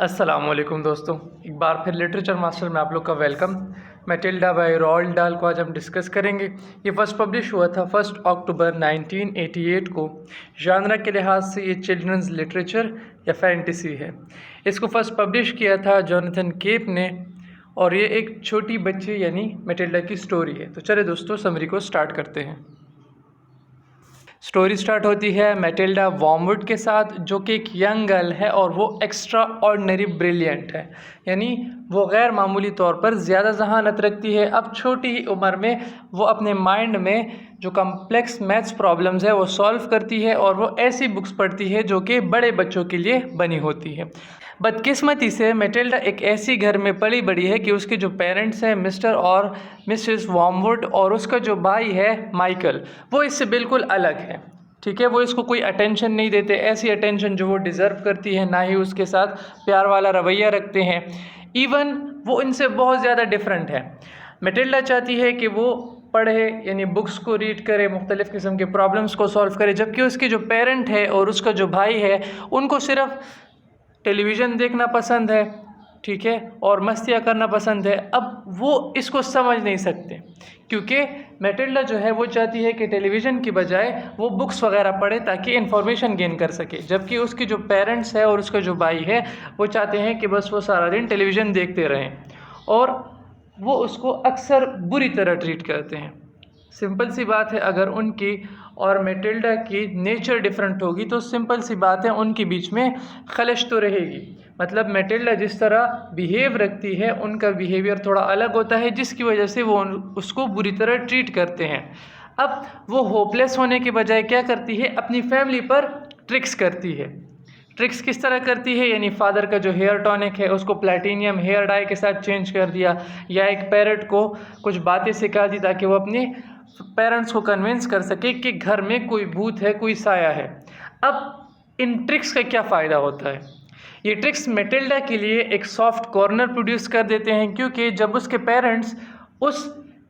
अस्सलामुअलैकुम दोस्तों, एक बार फिर लिटरेचर मास्टर में आप लोग का वेलकम। मैटिल्डा बाय रोल्ड डाल को आज हम डिस्कस करेंगे। ये फर्स्ट पब्लिश हुआ था 1 अक्टूबर 1988 को। जानरा के लिहाज से ये चिल्ड्रंस लिटरेचर या फैंटेसी है। इसको फर्स्ट पब्लिश किया था जोनाथन केप ने और ये एक छोटी बच्ची यानी मैटिल्डा की स्टोरी है। तो चले दोस्तों, समरी को स्टार्ट करते हैं। स्टोरी स्टार्ट होती है मैटिल्डा वॉर्मवुड के साथ, जो कि एक यंग गर्ल है और वो एक्स्ट्रा ऑर्डिनरी ब्रिलियंट है, यानी वो गैर मामूली तौर पर ज़्यादा जहानत रखती है। अब छोटी ही उम्र में वो अपने माइंड में जो कम्प्लेक्स मैथ्स प्रॉब्लम्स है वो सॉल्व करती है और वो ऐसी बुक्स पढ़ती है जो कि बड़े बच्चों के लिए बनी होती है। बदकिस्मती से मैटिल्डा एक ऐसी घर में पली बड़ी है कि उसके जो पेरेंट्स हैं मिस्टर और मिसेस वॉर्मवुड और उसका जो भाई है माइकल, वो इससे बिल्कुल अलग है। ठीक है, वो इसको कोई अटेंशन नहीं देते, ऐसी अटेंशन जो वो डिज़र्व करती है, ना ही उसके साथ प्यार वाला रवैया रखते हैं। इवन वो इनसे बहुत ज़्यादा डिफरेंट है। मैटिल्डा चाहती है कि वो पढ़े, यानी बुक्स को रीड करे, मुख्तलिफ़ किस्म के प्रॉब्लम्स को सॉल्व करे, जबकि उसके जो पेरेंट है और उसका जो भाई है उनको सिर्फ टेलीविज़न देखना पसंद है, ठीक है, और मस्तियाँ करना पसंद है। अब वो इसको समझ नहीं सकते क्योंकि मैटिल्डा जो है वो चाहती है कि टेलीविज़न की बजाय वो बुक्स वगैरह पढ़े ताकि इन्फॉर्मेशन गेन कर सके, जबकि उसके जो पेरेंट्स है और उसका जो भाई है वो चाहते हैं कि बस वो सारा दिन टेलीविज़न देखते रहें और वो उसको अक्सर बुरी तरह ट्रीट करते हैं। सिंपल सी बात है, अगर उनकी और मैटिल्डा की नेचर डिफरेंट होगी तो सिंपल सी बात है उनके बीच में खलिश तो रहेगी। मतलब मैटिल्डा जिस तरह बिहेव रखती है उनका बिहेवियर थोड़ा अलग होता है, जिसकी वजह से वो उसको बुरी तरह ट्रीट करते हैं। अब वो होपलेस होने के बजाय क्या करती है, अपनी फैमिली पर ट्रिक्स करती है। ट्रिक्स किस तरह करती है, यानी फादर का जो हेयर टॉनिक है उसको प्लैटिनियम हेयर डाई के साथ चेंज कर दिया, या एक पैरट को कुछ बातें सिखा दी ताकि वो अपने पेरेंट्स को कन्विंस कर सके कि घर में कोई भूत है, कोई साया है। अब इन ट्रिक्स का क्या फ़ायदा होता है, ये ट्रिक्स मैटिल्डा के लिए एक सॉफ्ट कॉर्नर प्रोड्यूस कर देते हैं, क्योंकि जब उसके पेरेंट्स उस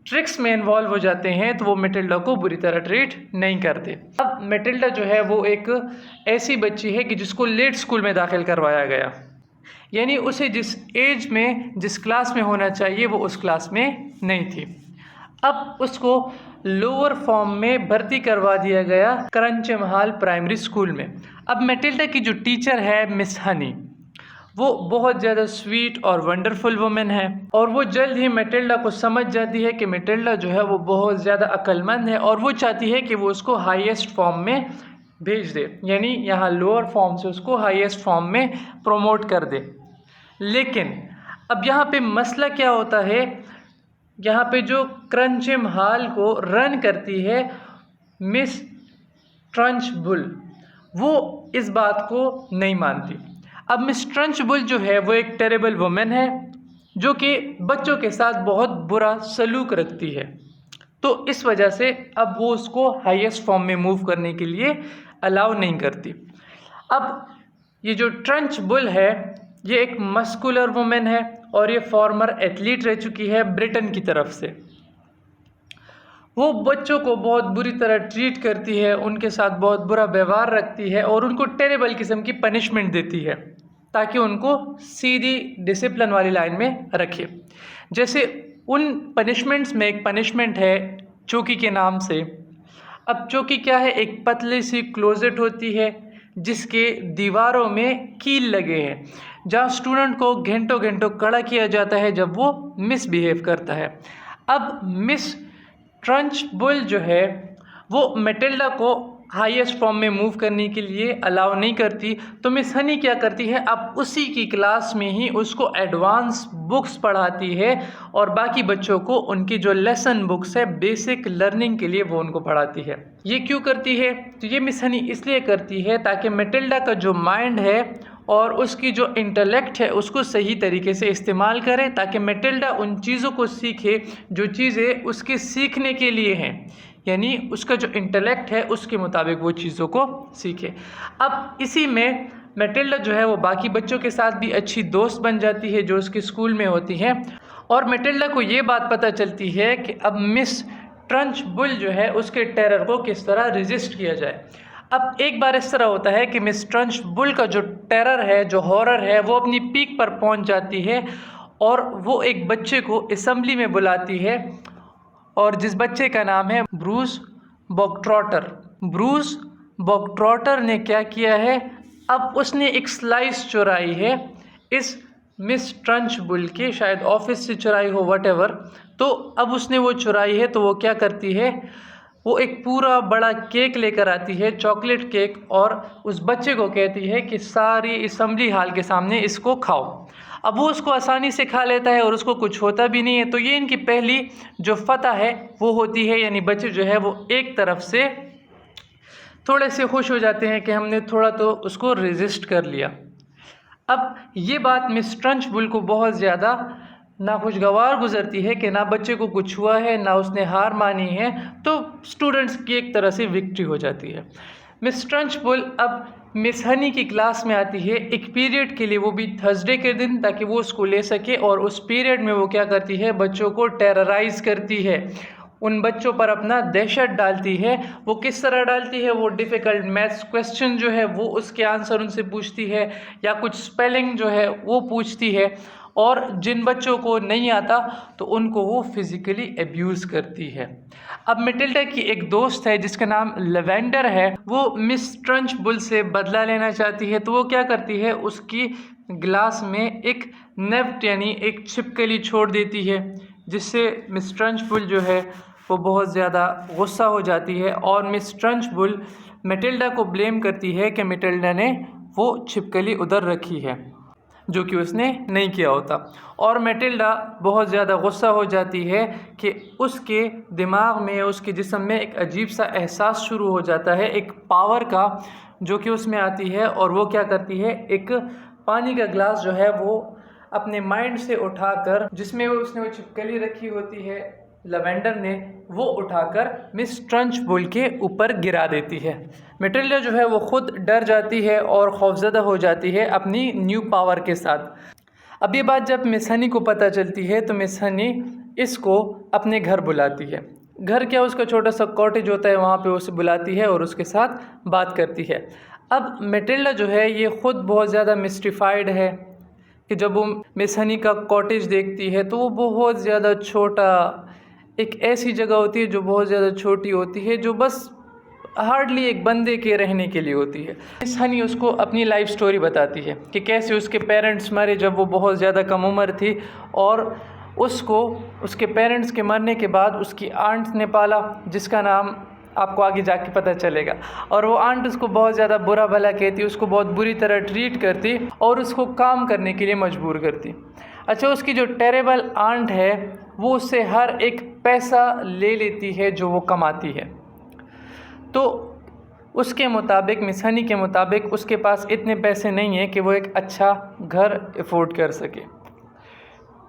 ट्रिक्स में इन्वॉल्व हो जाते हैं तो वो मैटिल्डा को बुरी तरह ट्रीट नहीं करते। अब मैटिल्डा जो है वो एक ऐसी बच्ची है कि जिसको लेट स्कूल में दाखिल करवाया गया, यानी उसे जिस एज में जिस क्लास में होना चाहिए वो उस क्लास में नहीं थी। अब उसको लोअर फॉर्म में भर्ती करवा दिया गया क्रंचम हॉल प्राइमरी स्कूल में। अब मैटिल्डा की जो टीचर है मिस हनी, वो बहुत ज़्यादा स्वीट और वंडरफुल वुमेन है और वो जल्द ही मैटिल्डा को समझ जाती है कि मैटिल्डा जो है वो बहुत ज़्यादा अक्लमंद है और वो चाहती है कि वो उसको हाईएस्ट फॉर्म में भेज दे, यानी यहाँ लोअर फॉर्म से उसको हाईएस्ट फॉर्म में प्रमोट कर दे। लेकिन अब यहाँ पे मसला क्या होता है, यहाँ पे जो क्रंचम हॉल को रन करती है मिस ट्रंचबुल, वो इस बात को नहीं मानती। अब मिस ट्रंचबुल जो है वो एक टेरेबल वुमेन है जो कि बच्चों के साथ बहुत बुरा सलूक रखती है, तो इस वजह से अब वो उसको हाईएस्ट फॉर्म में मूव करने के लिए अलाउ नहीं करती। अब ये जो ट्रंचबुल है ये एक मस्कुलर वुमेन है और ये फॉर्मर एथलीट रह चुकी है ब्रिटेन की तरफ से। वो बच्चों को बहुत बुरी तरह ट्रीट करती है, उनके साथ बहुत बुरा व्यवहार रखती है और उनको टेरेबल किस्म की पनिशमेंट देती है ताकि उनको सीधी डिसिप्लिन वाली लाइन में रखे। जैसे उन पनिशमेंट्स में एक पनिशमेंट है चौकी के नाम से। अब चौकी क्या है, एक पतली सी क्लोजेट होती है जिसके दीवारों में कील लगे हैं, जहाँ स्टूडेंट को घंटों घंटों कड़ा किया जाता है जब वो मिसबिहेव करता है। अब मिस ट्रंचबुल जो है वो मैटिल्डा को हाईएस्ट फॉर्म में मूव करने के लिए अलाउ नहीं करती, तो मिस हनी क्या करती है, अब उसी की क्लास में ही उसको एडवांस बुक्स पढ़ाती है और बाकी बच्चों को उनकी जो लेसन बुक्स है बेसिक लर्निंग के लिए वो उनको पढ़ाती है। ये क्यों करती है, तो ये मिस हनी इसलिए करती है ताकि मैटिल्डा का जो माइंड है और उसकी जो इंटेलेक्ट है उसको सही तरीके से इस्तेमाल करे, ताकि मैटिल्डा उन चीज़ों को सीखे जो चीज़ें उसके सीखने के लिए हैं, यानी उसका जो इंटेलेक्ट है उसके मुताबिक वो चीज़ों को सीखे। अब इसी में मैटिल्डा जो है वो बाकी बच्चों के साथ भी अच्छी दोस्त बन जाती है जो उसके स्कूल में होती हैं, और मैटिल्डा को ये बात पता चलती है कि अब मिस ट्रंचबुल जो है उसके टेरर को किस तरह रेजिस्ट किया जाए। अब एक बार इस तरह होता है कि मिस ट्रंचबुल का जो टेरर है, जो हॉरर है, वो अपनी पीक पर पहुंच जाती है और वो एक बच्चे को असेंबली में बुलाती है, और जिस बच्चे का नाम है ब्रूस बॉगट्रॉटर। ब्रूस बॉगट्रॉटर ने क्या किया है, अब उसने एक स्लाइस चुराई है इस मिस ट्रंचबुल के, शायद ऑफिस से चुराई हो, वटेवर। तो अब उसने वो चुराई है, तो वो क्या करती है, वो एक पूरा बड़ा केक लेकर आती है, चॉकलेट केक, और उस बच्चे को कहती है कि सारी असेंबली हॉल के सामने इसको खाओ। अब वो उसको आसानी से खा लेता है और उसको कुछ होता भी नहीं है। तो ये इनकी पहली जो फतह है वो होती है, यानी बच्चे जो है वो एक तरफ से थोड़े से खुश हो जाते हैं कि हमने थोड़ा तो उसको रेजिस्ट कर लिया। अब ये बात मिस ट्रंचबुल को बहुत ज़्यादा नाखुशगवार गुजरती है कि ना बच्चे को कुछ हुआ है, ना उसने हार मानी है, तो स्टूडेंट्स की एक तरह से विक्ट्री हो जाती है। मिस ट्रंचबुल अब मिस हनी की क्लास में आती है एक पीरियड के लिए, वो भी थर्सडे के दिन, ताकि वो उसको ले सके, और उस पीरियड में वो क्या करती है, बच्चों को टेरराइज करती है, उन बच्चों पर अपना दहशत डालती है। वो किस तरह डालती है, वो डिफ़िकल्ट मैथ्स क्वेश्चन जो है वो उसके आंसर उनसे पूछती है, या कुछ स्पेलिंग जो है वो पूछती है, और जिन बच्चों को नहीं आता तो उनको वो फिज़िकली एब्यूज़ करती है। अब मैटिल्डा की एक दोस्त है जिसका नाम लेवेंडर है, वो मिस ट्रंचबुल से बदला लेना चाहती है। तो वो क्या करती है, उसकी ग्लास में एक नेफ्ट यानी एक छिपकली छोड़ देती है, जिससे मिस ट्रंचबुल जो है वो बहुत ज़्यादा गुस्सा हो जाती है, और मिस ट्रंचबुल मैटिल्डा को ब्लेम करती है कि मैटिल्डा ने वो छिपकली उधर रखी है, जो कि उसने नहीं किया होता। और मैटिल्डा बहुत ज़्यादा गुस्सा हो जाती है कि उसके दिमाग में, उसके जिस्म में एक अजीब सा एहसास शुरू हो जाता है, एक पावर का, जो कि उसमें आती है। और वो क्या करती है, एक पानी का गिलास जो है वो अपने माइंड से उठाकर, जिसमें उसने वो छिपकली रखी होती है लेवेंडर ने, वो उठाकर मिस ट्रंचबुल के ऊपर गिरा देती है। मैटिल्डा जो है वो ख़ुद डर जाती है और खौफज़दा हो जाती है अपनी न्यू पावर के साथ। अब ये बात जब मिस हनी को पता चलती है तो मिस हनी इसको अपने घर बुलाती है। घर क्या, उसका छोटा सा कॉटेज होता है, वहाँ पे उसे बुलाती है और उसके साथ बात करती है। अब मैटिल्डा जो है ये ख़ुद बहुत ज़्यादा मिस्टिफाइड है कि जब वो मिस हनी का कॉटेज देखती है तो वो बहुत ज़्यादा छोटा, एक ऐसी जगह होती है जो बहुत ज़्यादा छोटी होती है, जो बस हार्डली एक बंदे के रहने के लिए होती है। मिस हनी उसको अपनी लाइफ स्टोरी बताती है कि कैसे उसके पेरेंट्स मरे जब वो बहुत ज़्यादा कम उम्र थी, और उसको उसके पेरेंट्स के मरने के बाद उसकी आंट ने पाला, जिसका नाम आपको आगे जाके पता चलेगा। और वो आंट उसको बहुत ज़्यादा बुरा भला कहती, उसको बहुत बुरी तरह ट्रीट करती और उसको काम करने के लिए मजबूर करती। अच्छा, उसकी जो टेरेबल आंट है वो उससे हर एक पैसा ले लेती है जो वो कमाती है। तो उसके मुताबिक, मिस हनी के मुताबिक, उसके पास इतने पैसे नहीं हैं कि वो एक अच्छा घर अफोर्ड कर सके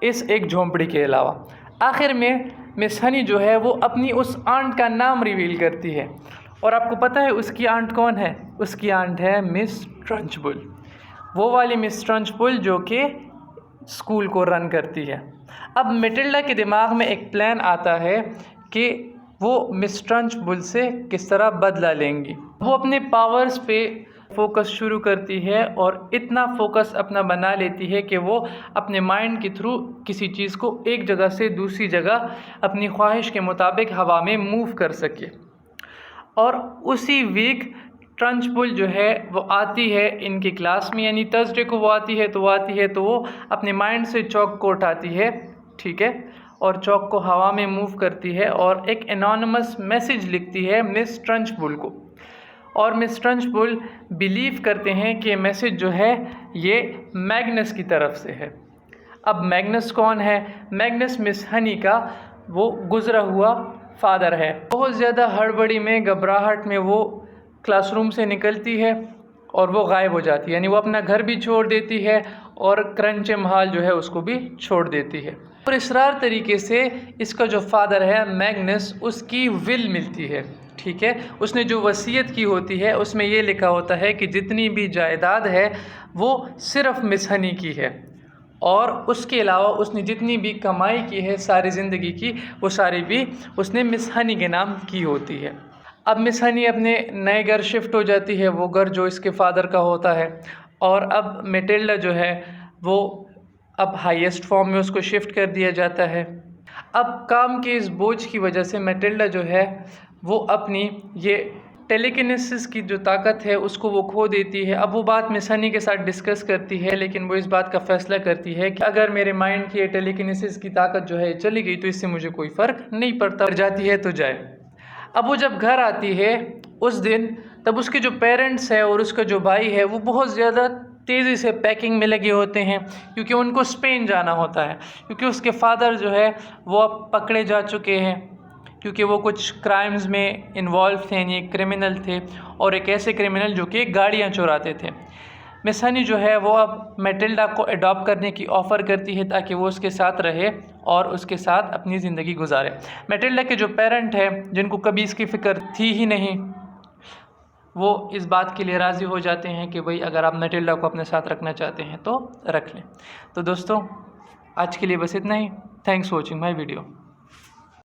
इस एक झोंपड़ी के अलावा। आखिर में मिस हनी जो है वो अपनी उस आंट का नाम रिवील करती है, और आपको पता है उसकी आंट कौन है? उसकी आंट है मिस ट्रंचबुल, वो वाली मिस ट्रंचबुल जो कि स्कूल को रन करती है। अब मैटिल्डा के दिमाग में एक प्लान आता है कि वो मिस ट्रंचबुल से किस तरह बदला लेंगी। वो अपने पावर्स पे फोकस शुरू करती है और इतना फोकस अपना बना लेती है कि वो अपने माइंड के थ्रू किसी चीज़ को एक जगह से दूसरी जगह अपनी ख्वाहिश के मुताबिक हवा में मूव कर सके। और उसी वीक ट्रंचबुल जो है वो आती है इनकी क्लास में, यानी थर्सडे को वो आती है तो वो अपने माइंड से चौक को उठाती है, ठीक है, और चौक को हवा में मूव करती है और एक एनोनिमस मैसेज लिखती है मिस ट्रंचबुल को। और मिस ट्रंचबुल बिलीव करते हैं कि मैसेज जो है ये मैग्नस की तरफ से है। अब मैग्नस कौन है? मैग्नस मिस हनी का वो गुजरा हुआ फादर है। बहुत ज़्यादा हड़बड़ी में, घबराहट में वो क्लासरूम से निकलती है और वो गायब हो जाती है, यानी वो अपना घर भी छोड़ देती है और क्रंचम हॉल जो है उसको भी छोड़ देती है। और इसरार तरीके से इसका जो फादर है मैग्नस, उसकी विल मिलती है, ठीक है। उसने जो वसीयत की होती है उसमें ये लिखा होता है कि जितनी भी जायदाद है वो सिर्फ मिस हनी की है, और उसके अलावा उसने जितनी भी कमाई की है सारी ज़िंदगी की, वो सारी भी उसने मिस हनी के नाम की होती है। अब मिस हनी अपने नए घर शिफ्ट हो जाती है, वो घर जो इसके फादर का होता है। और अब मैटिल्डा जो है वो अब हाईएस्ट फॉर्म में उसको शिफ्ट कर दिया जाता है। अब काम के इस बोझ की वजह से मैटिल्डा जो है वो अपनी ये टेलीकिनेसिस की जो ताकत है उसको वो खो देती है। अब वो बात मिस हनी के साथ डिस्कस करती है, लेकिन वो इस बात का फैसला करती है कि अगर मेरे माइंड की ये टेलीकिनेसिस की ताकत जो है चली गई तो इससे मुझे कोई फ़र्क नहीं पड़ता, जाती है तो जाए। अब वो जब घर आती है उस दिन, तब उसके जो पेरेंट्स है और उसका जो भाई है वो बहुत ज़्यादा तेज़ी से पैकिंग में लगे होते हैं, क्योंकि उनको स्पेन जाना होता है। क्योंकि उसके फादर जो है वो अब पकड़े जा चुके हैं, क्योंकि वो कुछ क्राइम्स में इन्वॉल्व थे, यानी एक क्रिमिनल थे, और एक ऐसे क्रिमिनल जो कि गाड़ियाँ चुराते थे। मिस हनी जो है वो अब मैटिल्डा को अडॉप्ट करने की ऑफ़र करती है ताकि वो उसके साथ रहे और उसके साथ अपनी ज़िंदगी गुजारे। मैटिल्डा के जो पेरेंट हैं, जिनको कभी इसकी फ़िक्र थी ही नहीं, वो इस बात के लिए राज़ी हो जाते हैं कि भाई अगर आप मैटिल्डा को अपने साथ रखना चाहते हैं तो रख लें। तो दोस्तों, आज के लिए बस इतना ही। Thanks for watching my video.